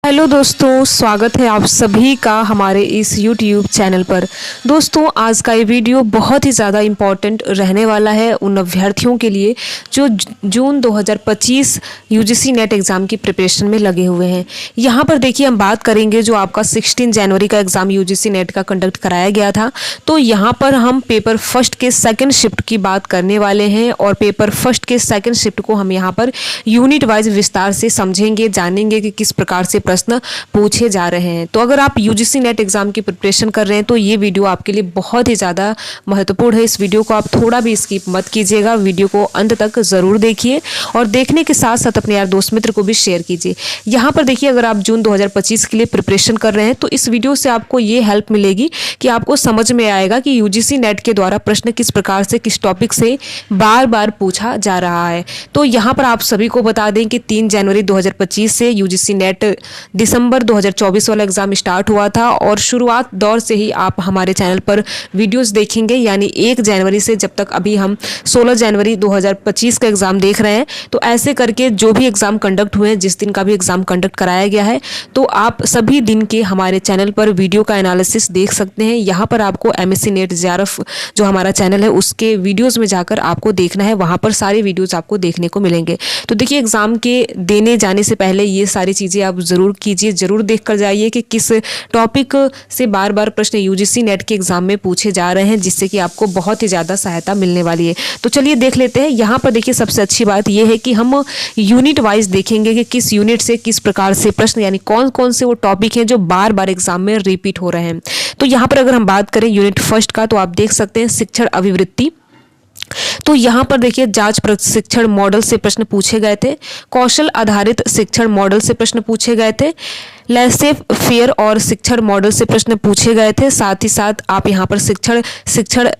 Hello दोस्तों, स्वागत है आप सभी का हमारे इस YouTube चैनल पर। दोस्तों, आज का ये वीडियो बहुत ही ज़्यादा इम्पॉर्टेंट रहने वाला है उन अभ्यर्थियों के लिए जो जून 2025 UGC नेट एग्ज़ाम की प्रिपरेशन में लगे हुए हैं। यहाँ पर देखिए, हम बात करेंगे जो आपका 16 जनवरी का एग्ज़ाम UGC नेट का कंडक्ट कराया गया था। तो यहाँ पर हम पेपर फर्स्ट के सेकेंड शिफ्ट की बात करने वाले हैं और पेपर फर्स्ट के सेकेंड शिफ्ट को हम यहाँ पर यूनिट वाइज विस्तार से समझेंगे, जानेंगे कि किस प्रकार से प्रश्न पूछे जा रहे हैं। तो अगर आप UGC नेट एग्जाम की प्रिपरेशन कर रहे हैं तो ये वीडियो आपके लिए बहुत ही ज़्यादा महत्वपूर्ण है। इस वीडियो को आप थोड़ा भी स्किप मत कीजिएगा, वीडियो को अंत तक ज़रूर देखिए और देखने के साथ साथ अपने यार दोस्त मित्र को भी शेयर कीजिए। यहाँ पर देखिए, अगर आप जून 2025 के लिए प्रिपरेशन कर रहे हैं तो इस वीडियो से आपको ये हेल्प मिलेगी कि आपको समझ में आएगा कि UGC नेट के द्वारा प्रश्न किस प्रकार से, किस टॉपिक से बार बार पूछा जा रहा है। तो यहाँ पर आप सभी को बता दें कि 3 जनवरी 2025 से UGC नेट दिसंबर 2024 वाला एग्ज़ाम स्टार्ट हुआ था और शुरुआत दौर से ही आप हमारे चैनल पर वीडियोस देखेंगे, यानी 1 जनवरी से जब तक अभी हम 16 जनवरी 2025 का एग्ज़ाम देख रहे हैं। तो ऐसे करके जो भी एग्ज़ाम कंडक्ट हुए हैं, जिस दिन का भी एग्ज़ाम कंडक्ट कराया गया है, तो आप सभी दिन के हमारे चैनल पर वीडियो का एनालिसिस देख सकते हैं। यहाँ पर आपको MSc नेट JRF जो हमारा चैनल है उसके वीडियोज़ में जाकर आपको देखना है, वहाँ पर सारे वीडियोज़ आपको देखने को मिलेंगे। तो देखिए, एग्ज़ाम के देने जाने से पहले ये सारी चीज़ें आप ज़रूर कीजिए, ज़रूर देख कर जाइए कि किस टॉपिक से बार बार प्रश्न UGC नेट के एग्ज़ाम में पूछे जा रहे हैं, जिससे कि आपको बहुत ही ज़्यादा सहायता मिलने वाली है। तो चलिए देख लेते हैं। यहाँ पर देखिए, सबसे अच्छी बात यह है कि हम यूनिट वाइज देखेंगे कि किस यूनिट से किस प्रकार से प्रश्न, यानी कौन कौन से वो टॉपिक हैं जो बार बार एग्जाम में रिपीट हो रहे हैं। तो यहाँ पर अगर हम बात करें यूनिट फर्स्ट का, तो आप देख सकते हैं शिक्षण अभिवृत्ति। तो यहाँ पर देखिए, जांच प्रशिक्षण मॉडल से प्रश्न पूछे गए थे, कौशल आधारित शिक्षण मॉडल से प्रश्न पूछे गए थे, लेसेफ फेयर और शिक्षण मॉडल से प्रश्न पूछे गए थे। साथ ही साथ आप यहाँ पर शिक्षण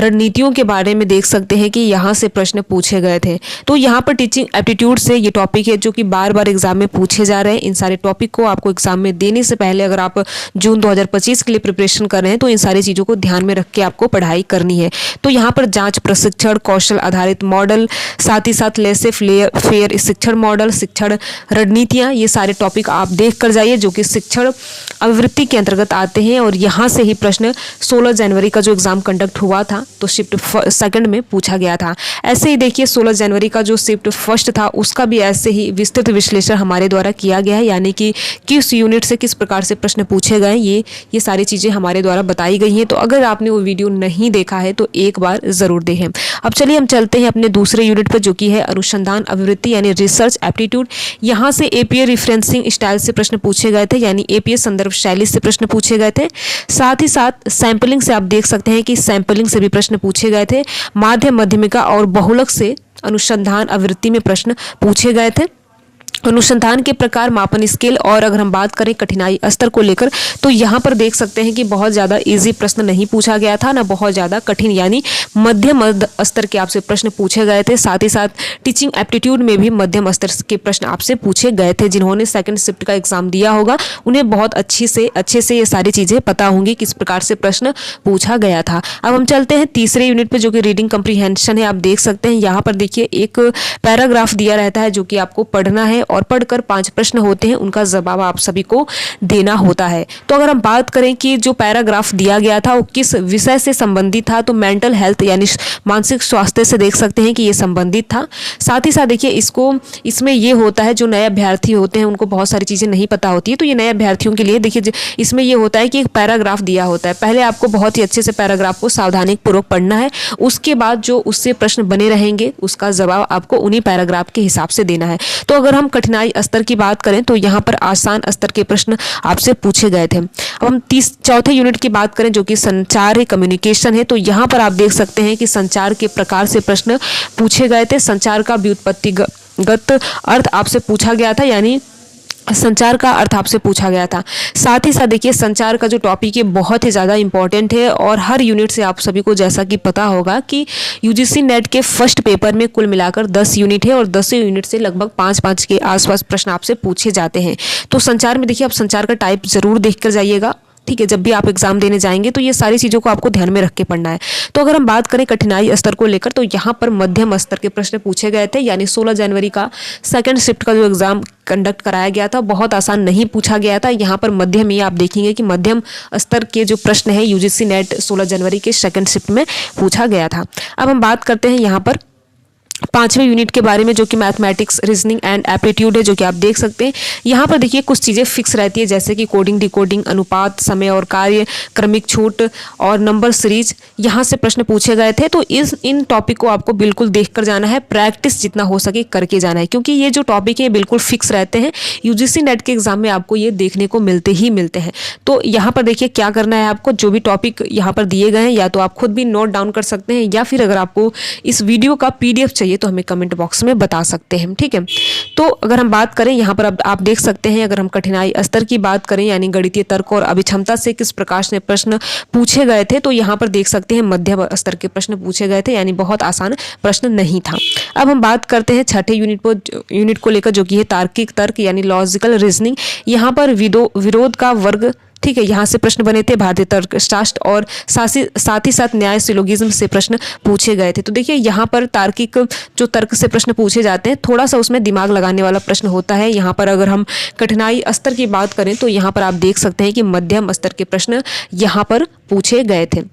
रणनीतियों के बारे में देख सकते हैं कि यहाँ से प्रश्न पूछे गए थे। तो यहाँ पर टीचिंग एप्टीट्यूड से ये टॉपिक है जो कि बार बार एग्जाम में पूछे जा रहे हैं। इन सारे टॉपिक को आपको एग्जाम में देने से पहले, अगर आप जून 2025 के लिए प्रिपरेशन कर रहे हैं, तो इन सारी चीज़ों को ध्यान में रख के आपको पढ़ाई करनी है। तो यहाँ पर जांच प्रशिक्षण, कौशल आधारित मॉडल, साथ ही साथ लेसेफ फेयर शिक्षण मॉडल, शिक्षण रणनीतियाँ, ये सारे टॉपिक आप देख कर जाइए जो कि शिक्षण अभिवृत्ति के अंतर्गत आते हैं। और यहाँ से ही प्रश्न 16 जनवरी का जो एग्जाम कंडक्ट हुआ था तो शिफ्ट सेकंड में पूछा गया था। ऐसे ही देखिए, 16 जनवरी का जो शिफ्ट फर्स्ट था उसका भी ऐसे ही विस्तृत विश्लेषण हमारे द्वारा किया गया है, यानी कि किस यूनिट से किस प्रकार से प्रश्न पूछे गए, ये सारी चीज़ें हमारे द्वारा बताई गई हैं। तो अगर आपने वो वीडियो नहीं देखा है तो एक बार ज़रूर देखें। अब चलिए हम चलते हैं अपने दूसरे यूनिट पर, जो कि है अनुसंधान अभिवृत्ति यानी रिसर्च एप्टीट्यूड। यहाँ से APA रिफरेंसिंग स्टाइल से प्रश्न पूछे गए थे, यानी APA संदर्भ शैली से प्रश्न पूछे गए थे। साथ ही साथ सैंपलिंग से आप देख सकते हैं कि सैंपलिंग से भी प्रश्न पूछे गए थे। माध्य माध्यमिका और बहुलक से अनुसंधान आवृत्ति में प्रश्न पूछे गए थे। अनुसंधान के प्रकार, मापन स्केल, और अगर हम बात करें कठिनाई स्तर को लेकर, तो यहाँ पर देख सकते हैं कि बहुत ज़्यादा इजी प्रश्न नहीं पूछा गया था, ना बहुत ज़्यादा कठिन, यानी मध्यम स्तर के आपसे प्रश्न पूछे गए थे। साथ ही साथ टीचिंग एप्टीट्यूड में भी मध्यम स्तर के प्रश्न आपसे पूछे गए थे। जिन्होंने सेकंड शिफ्ट का एग्जाम दिया होगा उन्हें बहुत अच्छे से ये सारी चीज़ें पता होंगी किस प्रकार से प्रश्न पूछा गया था। अब हम चलते हैं तीसरे यूनिट पर, जो कि रीडिंग कम्प्रीहेंशन है। आप देख सकते हैं यहाँ पर देखिए, एक पैराग्राफ दिया रहता है जो कि आपको पढ़ना है और पढ़कर 5 प्रश्न होते हैं, उनका जवाब आप सभी को देना होता है। तो अगर हम बात करें कि जो पैराग्राफ दिया गया था वो किस विषय से संबंधित था, तो मेंटल हेल्थ यानी मानसिक स्वास्थ्य से देख सकते हैं कि ये संबंधित था। साथ ही साथ देखिए, इसमें ये होता है, जो नए अभ्यर्थी होते हैं उनको बहुत सारी चीज़ें नहीं पता होती है। तो ये नए अभ्यर्थियों के लिए देखिए, इसमें ये होता है कि एक पैराग्राफ दिया होता है, पहले आपको बहुत ही अच्छे से पैराग्राफ को सावधानीपूर्वक पढ़ना है। उसके बाद जो उससे प्रश्न बने रहेंगे उसका जवाब आपको उन्हीं पैराग्राफ के हिसाब से देना है। तो अगर हम कठिनाई स्तर की बात करें तो यहाँ पर आसान स्तर के प्रश्न आपसे पूछे गए थे। अब हम चौथे यूनिट की बात करें, जो कि संचार है, कम्युनिकेशन है। तो यहाँ पर आप देख सकते हैं कि संचार के प्रकार से प्रश्न पूछे गए थे। संचार का व्युत्पत्तिगत अर्थ आपसे पूछा गया था, यानी संचार का अर्थ आपसे पूछा गया था। साथ ही साथ देखिए, संचार का जो टॉपिक है बहुत ही ज़्यादा इंपॉर्टेंट है और हर यूनिट से आप सभी को जैसा कि पता होगा कि UGC नेट के फर्स्ट पेपर में कुल मिलाकर 10 यूनिट है और 10 यूनिट से लगभग 5-5 के आसपास प्रश्न आपसे पूछे जाते हैं। तो संचार में देखिए, आप संचार का टाइप ज़रूर देख कर जाइएगा। ठीक है, जब भी आप एग्जाम देने जाएंगे तो ये सारी चीज़ों को आपको ध्यान में रख के पढ़ना है। तो अगर हम बात करें कठिनाई स्तर को लेकर, तो यहाँ पर मध्यम स्तर के प्रश्न पूछे गए थे, यानी 16 जनवरी का सेकंड शिफ्ट का जो एग्जाम कंडक्ट कराया गया था बहुत आसान नहीं पूछा गया था। यहाँ पर मध्यम ही आप देखेंगे कि मध्यम स्तर के जो प्रश्न है यूजीसी नेट 16 जनवरी के सेकंड शिफ्ट में पूछा गया था। अब हम बात करते हैं यहाँ पर 5वें यूनिट के बारे में, जो कि मैथमेटिक्स, रीजनिंग एंड एप्टीट्यूड है, जो कि आप देख सकते हैं। यहाँ पर देखिए कुछ चीज़ें फिक्स रहती है, जैसे कि कोडिंग, डिकोडिंग, अनुपात, समय और कार्य, क्रमिक छूट और नंबर सीरीज, यहाँ से प्रश्न पूछे गए थे। तो इन टॉपिक को आपको बिल्कुल देख कर जाना है, प्रैक्टिस जितना हो सके करके जाना है, क्योंकि ये जो टॉपिक है बिल्कुल फिक्स रहते हैं। यूजीसी नेट के एग्जाम में आपको ये देखने को मिलते हैं। तो यहाँ पर देखिए क्या करना है आपको, जो भी टॉपिक यहाँ पर दिए गए हैं या तो आप खुद भी नोट डाउन कर सकते हैं, या फिर अगर आपको इस वीडियो का PDF चाहिए तो हमें कमेंट बॉक्स में बता सकते हैं। ठीक है, तो अगर हम बात करें यहाँ पर, अब आप देख सकते हैं, अगर हम कठिनाई स्तर की बात करें यानी गणितीय तर्क और अभिक्षमता से किस प्रकार से प्रश्न पूछे गए थे, तो यहाँ पर देख सकते हैं मध्यम स्तर के प्रश्न पूछे गए थे, यानी बहुत आसान प्रश्न नहीं था। अब हम बात करते हैं छठे यूनिट को लेकर, जो कि है तार्किक तर्क यानी लॉजिकल रीजनिंग। यहाँ पर विरोध का वर्ग, ठीक है, यहाँ से प्रश्न बने थे, भारतीय तर्कशास्त्र और साथ ही साथ न्याय सिलोगिज्म से प्रश्न पूछे गए थे। तो देखिए यहाँ पर तार्किक जो तर्क से प्रश्न पूछे जाते हैं, थोड़ा सा उसमें दिमाग लगाने वाला प्रश्न होता है। यहाँ पर अगर हम कठिनाई स्तर की बात करें तो यहाँ पर आप देख सकते हैं कि मध्यम स्तर के प्रश्न यहाँ पर पूछे गए थे।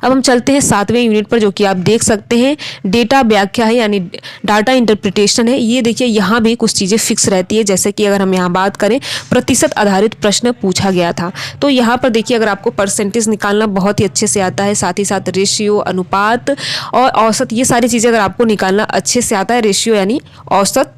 अब हम चलते हैं 7वें यूनिट पर, जो कि आप देख सकते हैं डेटा व्याख्या है, यानी डाटा इंटरप्रिटेशन है। ये देखिए यहाँ भी कुछ चीज़ें फिक्स रहती है, जैसे कि अगर हम यहाँ बात करें प्रतिशत आधारित प्रश्न पूछा गया था। तो यहाँ पर देखिए अगर आपको परसेंटेज निकालना बहुत ही अच्छे से आता है, साथ ही साथ रेशियो, अनुपात और औसत, ये सारी चीज़ें अगर आपको निकालना अच्छे से आता है, रेशियो यानी औसत,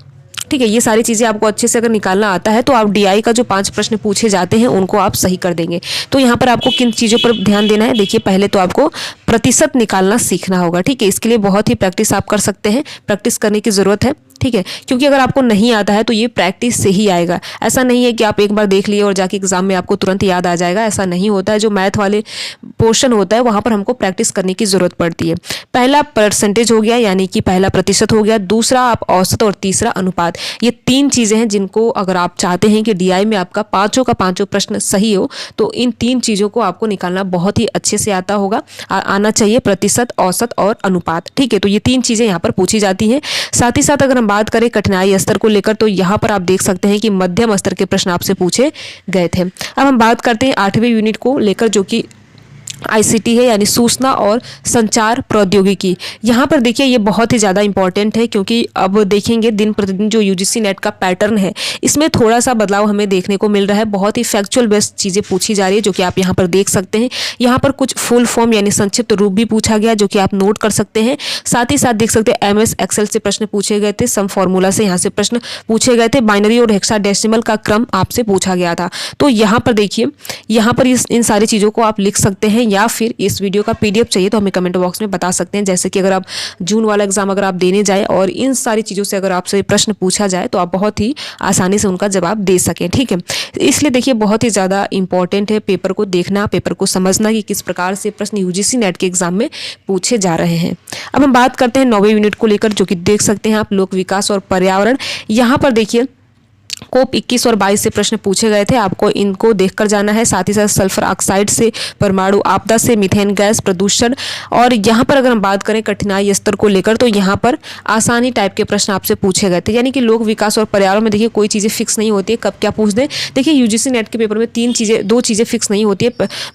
ठीक है, ये सारी चीज़ें आपको अच्छे से अगर निकालना आता है तो आप DI का जो 5 प्रश्न पूछे जाते हैं उनको आप सही कर देंगे। तो यहाँ पर आपको किन चीज़ों पर ध्यान देना है, देखिए पहले तो आपको प्रतिशत निकालना सीखना होगा। ठीक है, इसके लिए बहुत ही प्रैक्टिस आप कर सकते हैं, प्रैक्टिस करने की ज़रूरत है। ठीक है, क्योंकि अगर आपको नहीं आता है तो ये प्रैक्टिस से ही आएगा। ऐसा नहीं है कि आप एक बार देख लिए और जाके एग्जाम में आपको तुरंत याद आ जाएगा, ऐसा नहीं होता है। जो मैथ वाले पोर्शन होता है वहाँ पर हमको प्रैक्टिस करने की ज़रूरत पड़ती है। पहला परसेंटेज हो गया, यानी कि पहला प्रतिशत हो गया, दूसरा आप औसत और तीसरा अनुपात। ये 3 चीज़ें हैं जिनको अगर आप चाहते हैं कि DI में आपका पाँचों का पाँचों प्रश्न सही हो, तो इन 3 चीज़ों को आपको निकालना बहुत ही अच्छे से आता होगा, आना चाहिए, प्रतिशत, औसत और अनुपात। ठीक है, तो ये 3 चीज़ें यहाँ पर पूछी जाती हैं। साथ ही साथ अगर हम बात करें कठिनाई स्तर को लेकर, तो यहाँ पर आप देख सकते हैं कि मध्यम स्तर के प्रश्न आपसे पूछे गए थे। अब हम बात करते हैं 8वें यूनिट को लेकर, जो कि ICT है, यानी सूचना और संचार प्रौद्योगिकी। यहाँ पर देखिए ये बहुत ही ज़्यादा इंपॉर्टेंट है, क्योंकि अब देखेंगे दिन प्रतिदिन जो UGC नेट का पैटर्न है इसमें थोड़ा सा बदलाव हमें देखने को मिल रहा है। बहुत ही फैक्चुअल बेस्ड चीज़ें पूछी जा रही है, जो कि आप यहाँ पर देख सकते हैं। यहाँ पर कुछ फुल फॉर्म यानी संक्षिप्त रूप भी पूछा गया, जो कि आप नोट कर सकते हैं। साथ ही साथ देख सकते हैं MS एक्सेल से प्रश्न पूछे गए थे, सम फॉर्मूला से यहाँ से प्रश्न पूछे गए थे, बाइनरी और हेक्साडेसिमल का क्रम आपसे पूछा गया था। तो यहाँ पर देखिए, यहाँ पर इन सारी चीज़ों को आप लिख सकते हैं, या फिर इस वीडियो का PDF चाहिए तो हमें कमेंट बॉक्स में बता सकते हैं। जैसे कि अगर आप जून वाला एग्जाम अगर आप देने जाए और इन सारी चीज़ों से अगर आपसे प्रश्न पूछा जाए तो आप बहुत ही आसानी से उनका जवाब दे सकें। ठीक है, इसलिए देखिए बहुत ही ज़्यादा इंपॉर्टेंट है पेपर को देखना, पेपर को समझना कि किस प्रकार से प्रश्न UGC नेट के एग्जाम में पूछे जा रहे हैं। अब हम बात करते हैं 9वें यूनिट को लेकर, जो कि देख सकते हैं आप लोक विकास और पर्यावरण। यहाँ पर देखिए कोप 21 और 22 से प्रश्न पूछे गए थे, आपको इनको देखकर जाना है। साथ ही साथ सल्फर ऑक्साइड से, परमाणु आपदा से, मीथेन गैस प्रदूषण। और यहाँ पर अगर हम बात करें कठिनाई स्तर को लेकर, तो यहाँ पर आसानी टाइप के प्रश्न आपसे पूछे गए थे, यानी कि लोक विकास और पर्यावरण में देखिए कोई चीज़ें फिक्स नहीं होती है, कब क्या पूछ दें। देखिए UGC नेट के पेपर में 2 चीज़ें फिक्स नहीं होती है।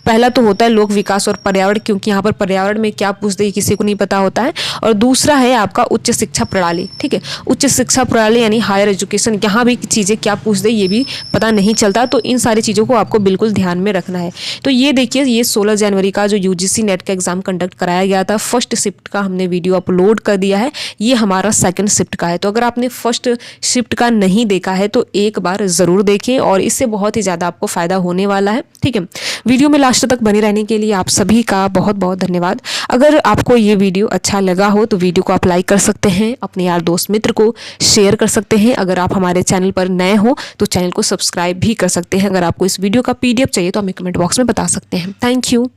पहला तो होता है लोक विकास और पर्यावरण, क्योंकि यहाँ पर पर्यावरण में क्या पूछ दे किसी को नहीं पता होता है। और दूसरा है आपका उच्च शिक्षा प्रणाली। ठीक है, उच्च शिक्षा प्रणाली यानी हायर एजुकेशन, यहाँ भी चीज़ें क्या पूछ दे ये भी पता नहीं चलता। तो इन सारी चीज़ों को आपको बिल्कुल ध्यान में रखना है। तो ये देखिए, ये 16 जनवरी का जो UGC नेट का एग्जाम कंडक्ट कराया गया था, फर्स्ट शिफ्ट का हमने वीडियो अपलोड कर दिया है। ये हमारा सेकंड शिफ्ट का है। तो अगर आपने फर्स्ट शिफ्ट का नहीं देखा है तो एक बार ज़रूर देखें, और इससे बहुत ही ज़्यादा आपको फ़ायदा होने वाला है। ठीक है, वीडियो में लास्ट तक बने रहने के लिए आप सभी का बहुत बहुत धन्यवाद। अगर आपको ये वीडियो अच्छा लगा हो तो वीडियो को आप लाइक कर सकते हैं, अपने यार दोस्त मित्र को शेयर कर सकते हैं। अगर आप हमारे चैनल पर नए हो तो चैनल को सब्सक्राइब भी कर सकते हैं। अगर आपको इस वीडियो का PDF चाहिए तो हमें कमेंट बॉक्स में बता सकते हैं। Thank you.